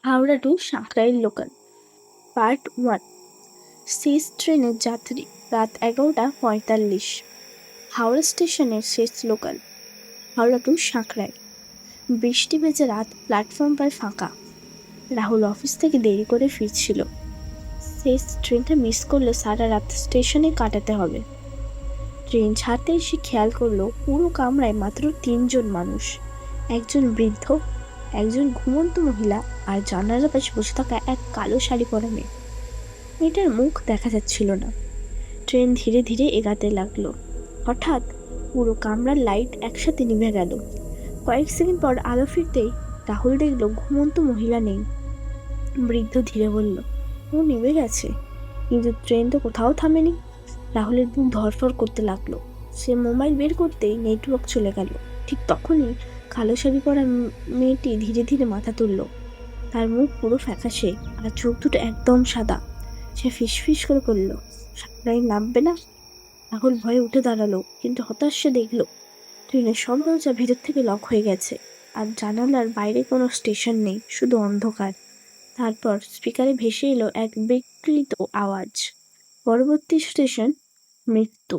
Howrah to Sankrail local part 1। শেষ ট্রেনের যাত্রী রাত 11:45। হাওড়া স্টেশনের শেষ লোকাল, হাওড়া টু সাঁকরাইল। বৃষ্টি ভেজে রাত, প্ল্যাটফর্ম প্রায় ফাঁকা। রাহুল অফিস থেকে দেরি করে ফিরছিল। শেষ ট্রেনটা মিস করলে সারা রাত স্টেশনে কাটাতে হবে। ট্রেন ছাড়তেই সে খেয়াল করলো পুরো কামরায় মাত্র 3জন মানুষ। একজন বৃদ্ধ, একজন ঘুমন্ত মহিলা, আর জানালার পাশে বসে থাকা এক কালো শাড়ি পরা মেয়ে। মেয়েটার মুখ দেখা যাচ্ছিল না। ট্রেন ধীরে ধীরে এগাতে লাগলো। হঠাৎ পুরো কামরার লাইট একসাথে নিভে গেল। কয়েক সেকেন্ড পর আলো ফিরতেই রাহুল দেখল ঘুমন্ত মহিলা নেই। বৃদ্ধ ধীরে বলল, ও নিভে গেছে, কিন্তু ট্রেন তো কোথাও থামেনি। রাহুলের বুক ধড়ফড় করতে লাগলো। সে মোবাইল বের করতেই নেটওয়ার্ক চলে গেল। ঠিক তখনই কালো শাড়ি পরা মেয়েটি ধীরে ধীরে মাথা তুলল। তার মুখ পুরো ফ্যাকাশে আর চোখ দুটো একদম সাদা। সে ফিসফিস করে বলল, সাঁকরাইল নামবে না? রাহুল ভয়ে উঠে দাঁড়ালো, কিন্তু হতাশ সে দেখল ট্রেনের সব দরজা ভিতর থেকে লক হয়ে গেছে, আর জানালার বাইরে কোনো স্টেশন নেই, শুধু অন্ধকার। তারপর স্পিকারে ভেসে এলো এক বিকৃত আওয়াজ, পরবর্তী স্টেশন মৃত্যু।